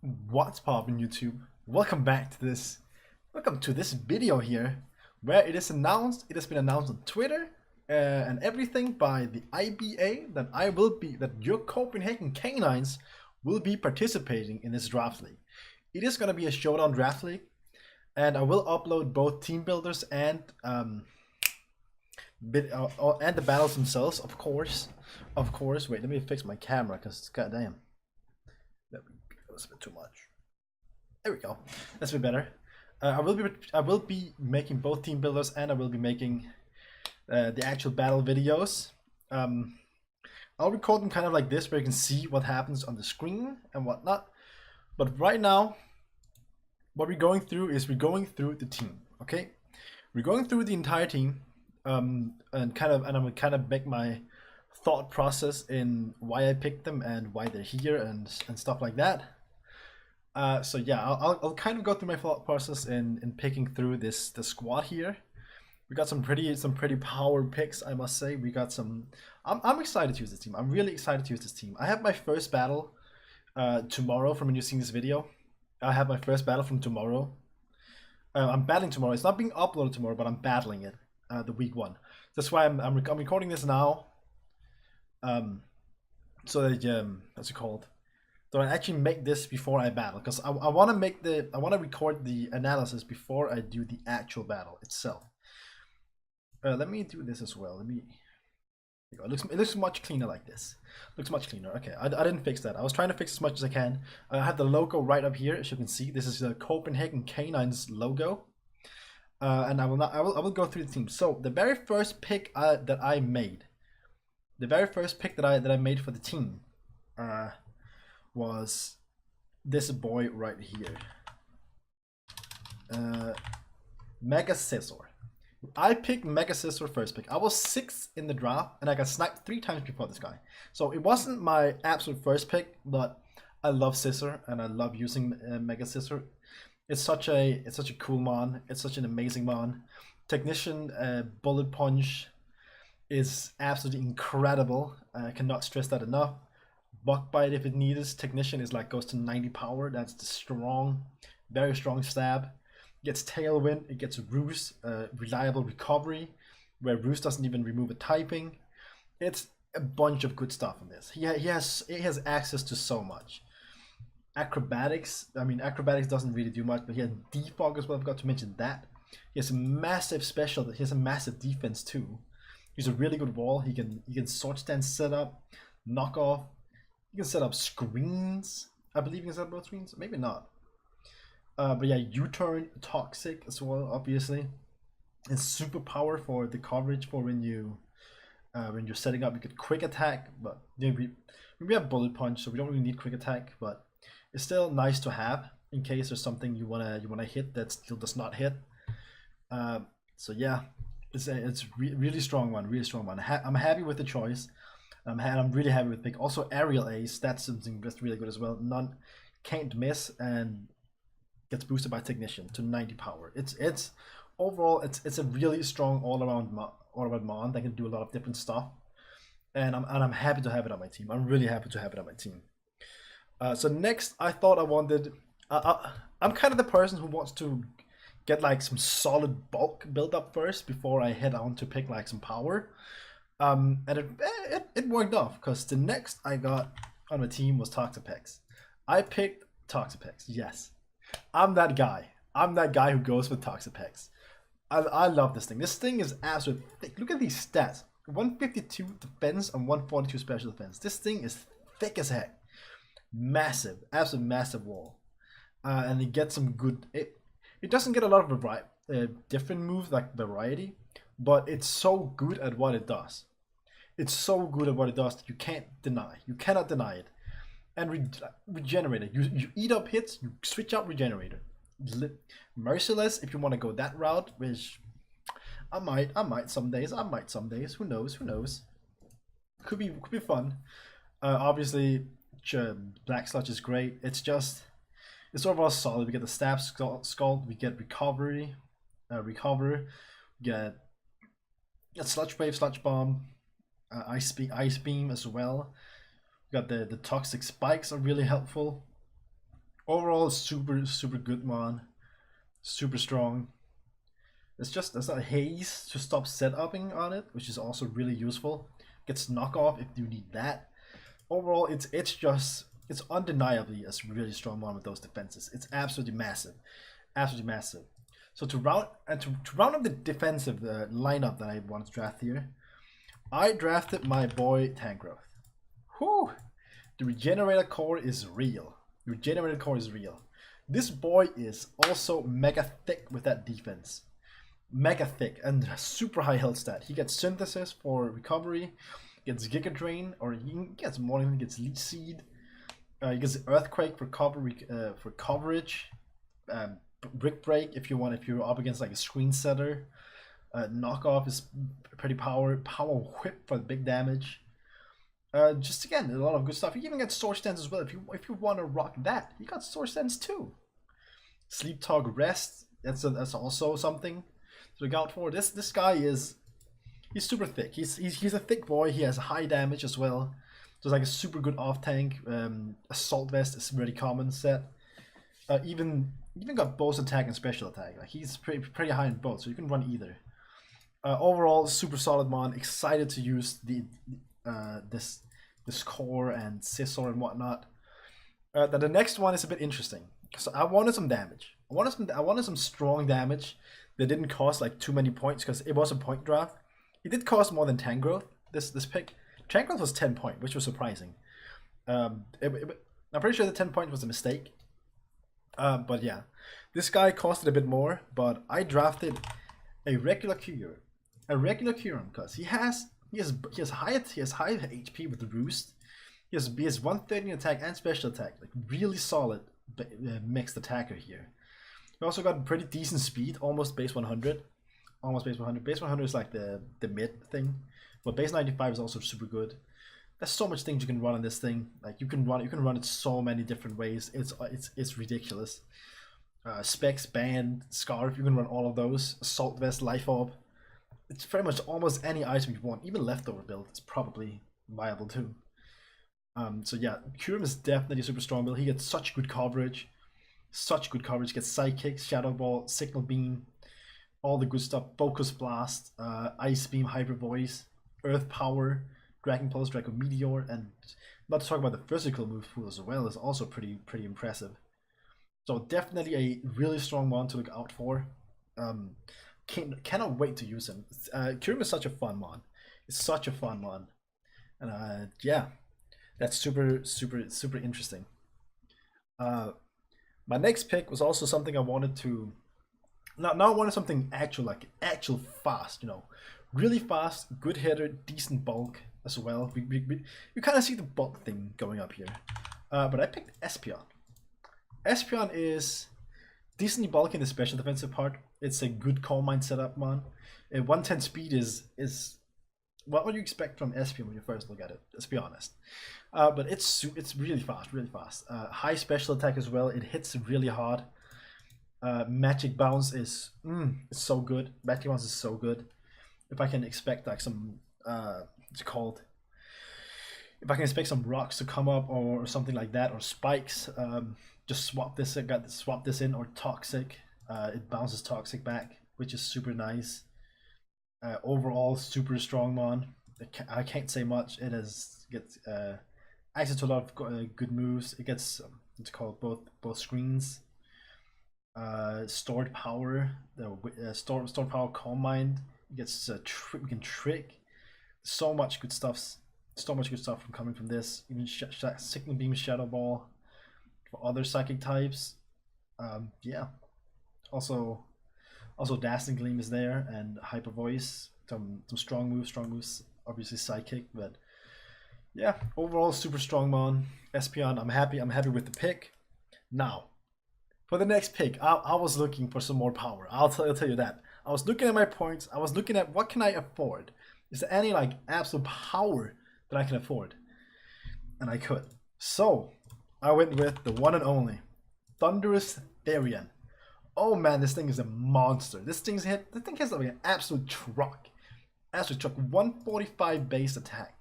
What's poppin' YouTube? Welcome back to this. Welcome to this video here, where it is announced. It has been announced on Twitter and everything by the IBA that your Copenhagen Canines will be participating in this draft league. It is gonna be a showdown draft league, and I will upload both team builders and the battles themselves, of course. Of course. Wait, let me fix my camera because goddamn, that was a bit too much. There we go. That's a bit better. I will be making both team builders, and I will be making the actual battle videos. I'll record them kind of like this, where you can see what happens on the screen and whatnot. But right now, what we're going through is we're going through the team. Okay, we're going through the entire team, and I'm kind of make my thought process in why I picked them and why they're here and stuff like that. So yeah, I'll kind of go through my thought process in picking through the squad here. We got some pretty power picks, I must say. We got some. I'm excited to use this team. I'm really excited to use this team. I have my first battle tomorrow. From when you're seeing this video, I have my first battle from tomorrow. I'm battling tomorrow. It's not being uploaded tomorrow, but I'm battling it the week one. That's why I'm recording this now. So that what's it called? So I actually make this before I battle, because I want to record the analysis before I do the actual battle itself. Let me do this as well. It looks much cleaner like this. Looks much cleaner. Okay, I didn't fix that. I was trying to fix as much as I can. I have the logo right up here, as you can see. This is the Copenhagen Canines logo. And I will go through the team. So the very first pick that I made, for the team, was this boy right here, Mega Scissor. I picked Mega Scissor first pick. I was 6th in the draft, and I got sniped 3 times before this guy. So it wasn't my absolute first pick, but I love Scissor and I love using Mega Scissor. It's such a cool mon. It's such an amazing mon. Technician bullet punch is absolutely incredible. I cannot stress that enough. Buck bite if it needs. Technician is goes to 90 power. That's the very strong stab. It gets tailwind. It gets roost, reliable recovery, where roost doesn't even remove a typing. It's a bunch of good stuff in this. He has access to so much. Acrobatics. I mean, acrobatics doesn't really do much, but he has defog as well. I forgot to mention that. He has a massive special. He has a massive defense too. He's a really good wall. He can sword stand setup, knock off. You can set up screens. I believe you can set up both screens. Maybe not. But yeah, U-turn, toxic as well, obviously. And super power for the coverage for when you're setting up. You get quick attack, but we have bullet punch, so we don't really need quick attack. But it's still nice to have in case there's something you wanna hit that still does not hit. So yeah, it's really strong one, really strong one. I'm happy with the choice. I'm really happy with pick. Also aerial ace, that's something that's really good as well. None can't miss and gets boosted by technician to 90 power. It's overall it's a really strong all around mon that can do a lot of different stuff. And I'm happy to have it on my team. I'm really happy to have it on my team. So next, I thought I wanted. I'm kind of the person who wants to get some solid bulk build up first before I head on to pick some power. And it worked off, because the next I got on my team was Toxapex. I picked Toxapex. Yes, I'm that guy. I'm that guy who goes with Toxapex. I love this thing. This thing is absolutely thick. Look at these stats: 152 defense and 142 special defense. This thing is thick as heck. Massive, absolute massive wall. And it gets some good. It doesn't get a lot of different moves like variety, but it's so good at what it does. It's so good at what it does that you can't deny. You cannot deny it. And regenerator. You eat up hits. You switch out regenerator. Merciless if you want to go that route, which I might some days. Who knows? Who knows? Could be fun. Obviously, Black Sludge is great. It's overall solid. We get the stab skull. We get recovery. Recover. We get sludge wave, sludge bomb. Ice beam as well. We got the toxic spikes are really helpful. Overall, super good mon. Super strong. It's just there's a haze to stop setuping on it, which is also really useful. Gets knockoff if you need that. Overall, it's undeniably a really strong one with those defenses. It's absolutely massive, absolutely massive. So to round up the defensive lineup that I want to draft here, I drafted my boy Tangrowth. Whew! The regenerator core is real. The regenerator core is real. This boy is also mega thick with that defense. Mega thick and super high health stat. He gets synthesis for recovery, gets Giga Drain, or he gets more than he gets Leech Seed. He gets Earthquake for coverage. Brick Break if you're up against like a screen setter. Knockoff is pretty power whip for the big damage. Just again, a lot of good stuff. You even get Sword Stance as well. If you want to rock that, you got Sword Stance too. Sleep Talk Rest. That's also something to look out for. This guy he's super thick. He's a thick boy. He has high damage as well. So it's like a super good off tank. Assault Vest is really common set. Even got both attack and special attack. Like he's pretty high in both, so you can run either. Overall, super solid mon. Excited to use this core and Scissor and whatnot. Then the next one is a bit interesting. So I wanted some damage. I wanted some strong damage that didn't cost like too many points because it was a point draft. It did cost more than Tangrowth. This pick. Tangrowth was 10 point, which was surprising. I'm pretty sure the 10 point was a mistake. But yeah, this guy costed a bit more. But I drafted a regular Kyurem. A regular Kyurem because he has high HP with the Roost. He has 130 attack and special attack. Like really solid mixed attacker here. He also got pretty decent speed, almost base 100. Almost base 100. Base 100 is like the mid thing. But base 95 is also super good. There's so much things you can run on this thing. Like you can run it so many different ways. It's ridiculous. Specs, Band, Scarf, you can run all of those. Assault Vest, Life Orb. It's pretty much almost any item you want. Even Leftover build is probably viable too. So yeah, Kyurem is definitely a super strong build. He gets such good coverage. He gets Psychic, Shadow Ball, Signal Beam, all the good stuff. Focus Blast, Ice Beam, Hyper Voice, Earth Power, Dragon Pulse, Draco Meteor, and not to talk about the physical move pool as well is also pretty impressive. So definitely a really strong one to look out for. Cannot wait to use him. Kyurem is such a fun mon. It's such a fun mon, and yeah, that's super interesting. My next pick was also something I wanted to. Now I wanted something actual fast, really fast, good hitter, decent bulk as well. You kind of see the bulk thing going up here, but I picked Espeon. Espeon is decently bulky in the special defensive part. It's a good coal mine setup, man. 110 speed is what would you expect from Espeon when you first look at it? Let's be honest. But it's really fast. High special attack as well. It hits really hard. Magic Bounce is so good. Magic Bounce is so good. If I can expect like some it's called. If I can expect some rocks to come up or something like that, or spikes, just swap this in, or Toxic. It bounces Toxic back, which is super nice. Overall, super strong mon. I can't say much. It gets access to a lot of good moves. It gets it's called both screens. Stored power. The stored power Calm Mind. It gets we can trick. So much good stuff. So much good stuff coming from this. Even Signal Beam, Shadow Ball for other psychic types. Yeah. Also Dazzling Gleam is there, and Hyper Voice. Some strong moves. Obviously Psychic, but yeah. Overall, super strong mon. Espeon. I'm happy with the pick. Now, for the next pick, I was looking for some more power. I'll tell you that. I was looking at my points. I was looking at what can I afford. Is there any like absolute power that I can afford? And I could. So I went with the one and only Thunderous Therian. Oh man, this thing is a monster. This thing has like an absolute truck. 145 base attack.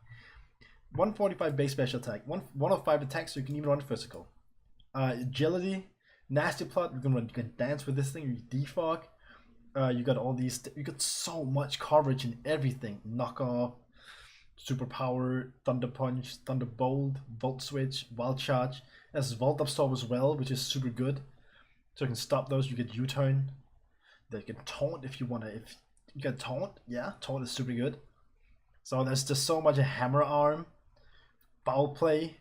145 base special attack. 105 attack, so you can even run physical. Agility, nasty plot. You can dance with this thing. You defog. You got all these. You got so much coverage in everything. Knock off, superpower, thunder punch, thunderbolt, volt switch, wild charge. There's vault absorb as well, which is super good. So you can stop those. You get U-turn. They can taunt if you wanna. If you can taunt, yeah, taunt is super good. So there's just so much hammer arm, foul play.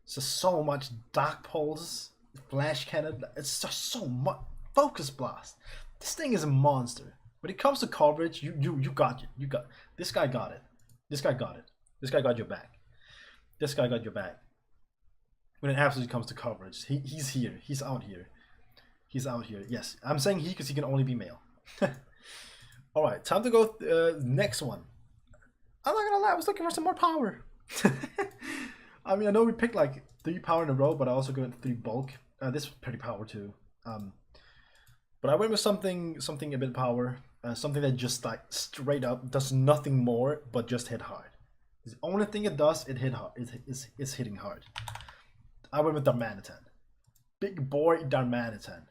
So much dark pulse, flash cannon. It's just so much focus blast. This thing is a monster. When it comes to coverage, you got it. You got this guy got it. This guy got it. This guy got your back. This guy got your back. When it absolutely comes to coverage, he's here. He's out here. He's out here. Yes, I'm saying he because he can only be male. All right, time to go next one. I'm not gonna lie, I was looking for some more power. I mean, I know we picked like 3 power in a row, but I also got 3 bulk. This was pretty power too. But I went with something a bit power, something that just like straight up does nothing more but just hit hard. The only thing it does, it hit hard. It's hitting hard. I went with Darmanitan. Big boy Darmanitan.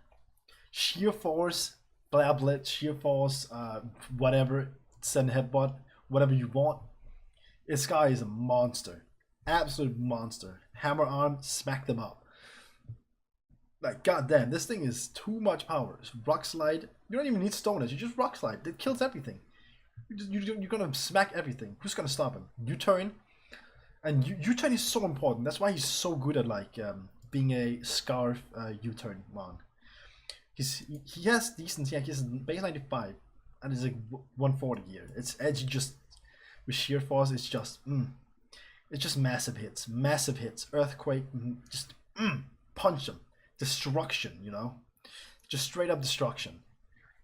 Sheer force, blablet, sheer force, whatever, send headbutt, whatever you want. This guy is a monster. Absolute monster. Hammer arm, smack them up. Like, goddamn, this thing is too much power. Rock slide. You don't even need stone edge. You just rock slide. It kills everything. You're gonna smack everything. Who's gonna stop him? U-turn. And U-turn is so important. That's why he's so good at like being a scarf U-turn mon. He has decent. Yeah, he's base 95, and it's like 140 here. It's edgy just with sheer force. It's just massive hits, earthquake, just punch them, destruction, you know, just straight up destruction.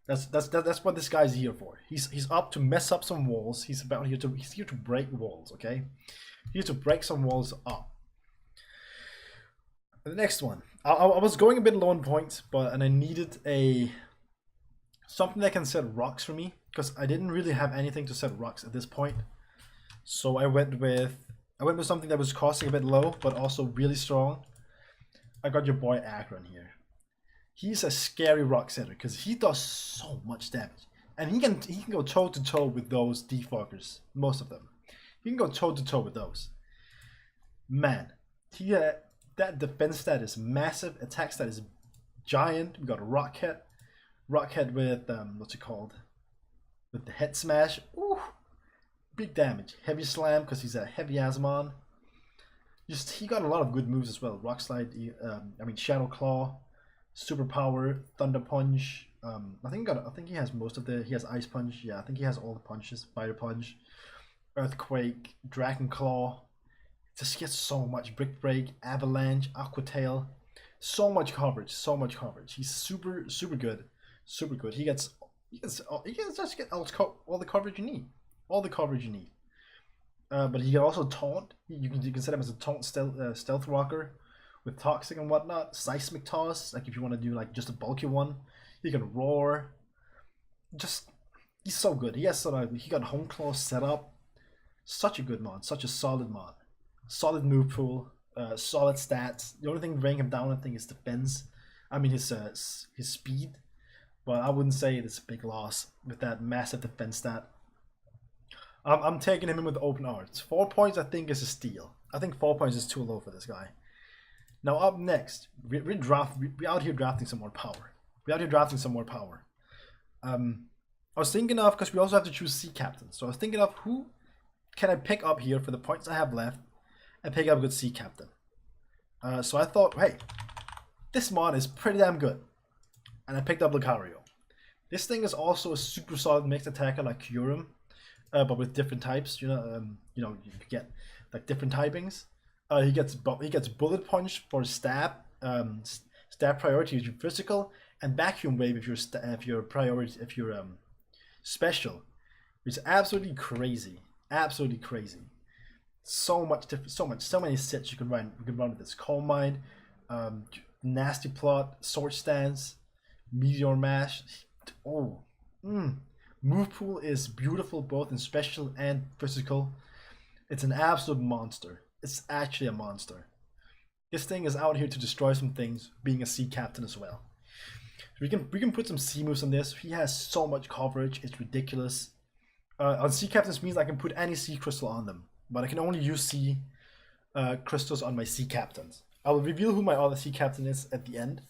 That's what this guy's here for. He's up to mess up some walls. He's here to break walls. Okay, here to break some walls up. The next one, I was going a bit low on points, and I needed something that can set rocks for me because I didn't really have anything to set rocks at this point. So I went with something that was costing a bit low, but also really strong. I got your boy Akron here. He's a scary rock setter because he does so much damage, and he can go toe to toe with those defoggers. Most of them, he can go toe to toe with those. Man, that defense stat is massive. Attack stat is giant. We got a rockhead with what's it called? With the head smash. Ooh. Big damage, heavy slam because he's a heavy Asmon. He got a lot of good moves as well. Rock slide, Shadow Claw, superpower, thunder punch. I think he has most of the. He has ice punch. Yeah, I think he has all the punches. Fire punch, earthquake, dragon claw. Just gets so much brick break, avalanche, aqua tail. So much coverage. He's super good. He gets just get all the coverage you need. All the coverage you need. But he can also taunt. You can set him as a taunt stealth rocker with toxic and whatnot. Seismic toss, like if you want to do like just a bulky one. He can roar. He's so good. He got home claw set up. Such a good mod. Such a solid mod. Solid move pool. Solid stats. The only thing bringing him down, I think, is defense. I mean his speed. But I wouldn't say it's a big loss with that massive defense stat. I'm taking him in with open arts. 4 points, I think, is a steal. I think 4 points is too low for this guy. Now up next, we're out here drafting some more power. I was thinking of, because we also have to choose sea captain. So I was thinking of who can I pick up here for the points I have left and pick up a good sea captain. So I thought, hey, this mod is pretty damn good. And I picked up Lucario. This thing is also a super solid mixed attacker like Kyurem. But with different types, you get like different typings. He gets bullet punch for stab, stab priority if you're physical, and vacuum wave if you're special, which is absolutely crazy. So many sets you can run. You can run with this Coal Mine, Nasty Plot, Sword Stance, Meteor Mash. Move pool is beautiful both in special and physical. It's an absolute monster. It's actually a monster. This thing is out here to destroy some things, being a sea captain as well. We can put some sea moves on this. He has so much coverage, it's ridiculous. On sea captains means I can put any sea crystal on them, but I can only use sea crystals on my sea captains. I will reveal who my other sea captain is at the end.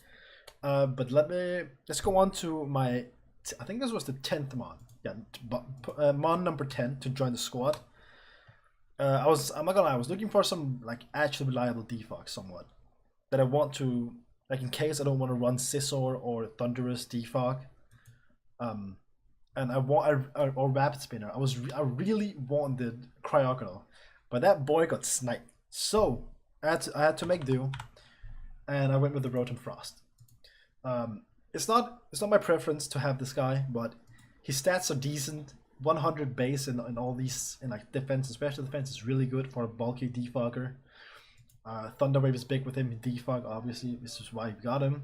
But let's go on to my, I think this was the 10th Mon. Yeah, Mon number 10 to join the squad. I'm not gonna lie, I was looking for some like actually reliable defogs somewhat. That I want to, like in case I don't want to run Scissor or Thunderous defog. And I want or Rapid Spinner. I really wanted Cryogonal, but that boy got sniped. So I had to make do, and I went with the Rotom Frost. It's not my preference to have this guy, but his stats are decent. 100 base in all these, in like defense and special defense is really good for a bulky defogger. Thunder Wave is big with him. Defog, obviously, this is why we got him.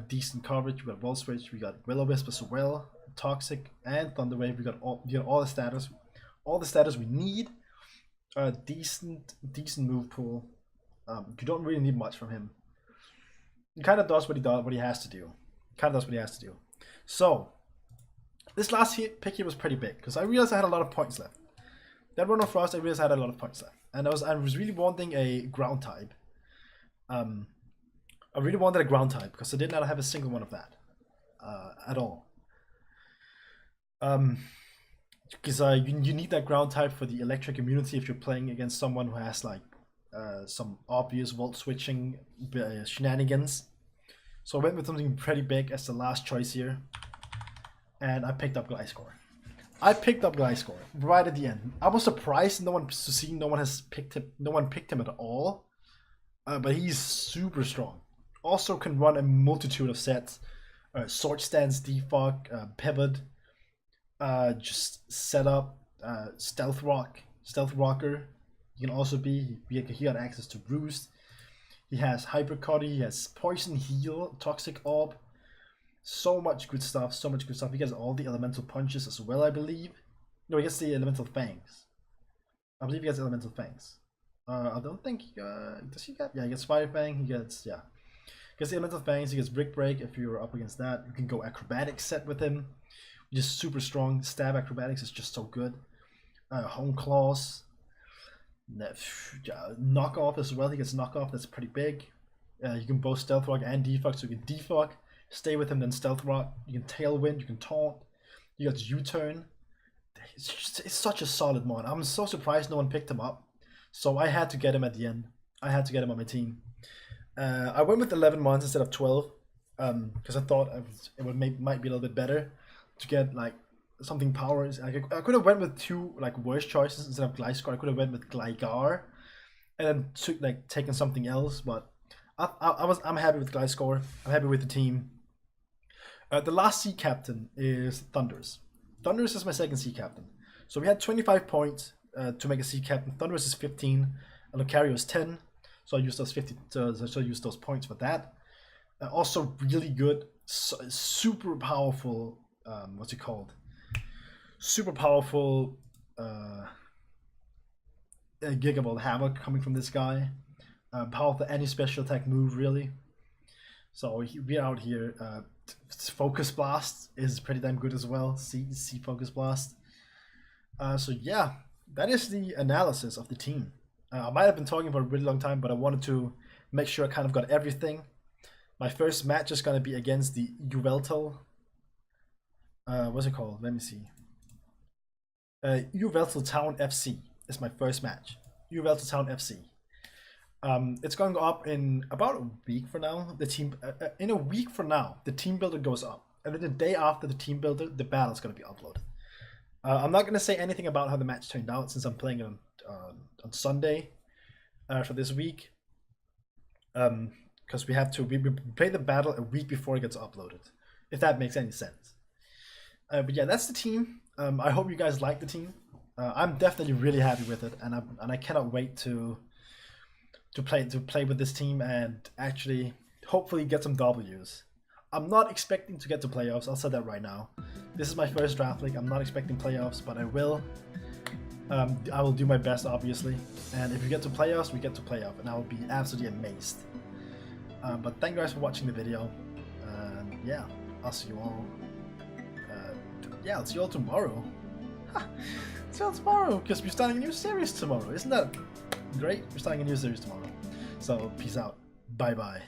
Decent coverage. We got Wall Switch. We got Will-O-Wisp as well. Toxic and Thunder Wave. We got all the status we need. Decent move pool. You don't really need much from him. He kind of does what he has to do. So this last pick here was pretty big because I realized I had a lot of points left. That run of Frost, I realized I had a lot of points left, and I was really wanting a ground type. I really wanted a ground type because I did not have a single one of that at all. Because you need that ground type for the electric immunity if you're playing against someone who has like some obvious volt switching shenanigans. So I went with something pretty big as the last choice here, and I picked up Gliscor. Right at the end. I was surprised no one picked him at all, but he's super strong. Also can run a multitude of sets, sword stance, defog, pivot, just set up, stealth rocker. He can also be. He got access to roost. He has hypercutty. He has poison heal, toxic orb. So much good stuff. He gets all the elemental punches as well, I believe. No, he gets the elemental fangs. I believe he gets elemental fangs. I don't think does he get? Yeah, he gets fire fang. He gets the elemental fangs. He gets brick break. If you're up against that, you can go acrobatics set with him. Just super strong. Stab acrobatics is just so good. Home claws. Knock off as well. He gets knock off. That's pretty big. You can both stealth rock and defog. So you can defog, stay with him, then stealth rock. You can tailwind. You can taunt. You got U-turn. It's such a solid mon. I'm so surprised no one picked him up. So I had to get him at the end. I had to get him on my team. I went with 11 mons instead of 12 because I thought might be a little bit better to get like something powers. I could have went with two like worse choices instead of Gliscor. I could have went with Gligar and then taken something else. But I'm happy with Gliscor. I'm happy with the team. The last sea captain is Thundurus. Thundurus is my second sea captain. So we had 25 points to make a sea captain. Thundurus is 15, and Lucario is 10. So I used those 50. So I used those points for that. Also really good, super powerful. What's it called? Super powerful Gigaball Hammer coming from this guy. Powerful any special attack move really. So we're out here. Focus Blast is pretty damn good as well. See Focus Blast. So yeah, that is the analysis of the team. I might have been talking for a really long time, but I wanted to make sure I kind of got everything. My first match is gonna be against the Yveltal. What's it called? Let me see. Yveltal Town FC is my first match. Yveltal Town FC. It's going to go up in about a week from now. In a week from now, the team builder goes up, and then the day after the team builder, the battle is going to be uploaded. I'm not going to say anything about how the match turned out since I'm playing it on Sunday for this week, because we play the battle a week before it gets uploaded, if that makes any sense. But yeah, that's the team. I hope you guys like the team. I'm definitely really happy with it, and I cannot wait to play with this team and actually hopefully get some W's. I'm not expecting to get to playoffs. I'll say that right now. This is my first draft league. I'm not expecting playoffs, but I will. I will do my best, obviously. And if you get to playoffs, we get to playoff, and I will be absolutely amazed. But thank you guys for watching the video. And yeah, I'll see you all. Yeah, I'll see you all tomorrow. See you all tomorrow, because we're starting a new series tomorrow. Isn't that great? We're starting a new series tomorrow. So peace out. Bye bye.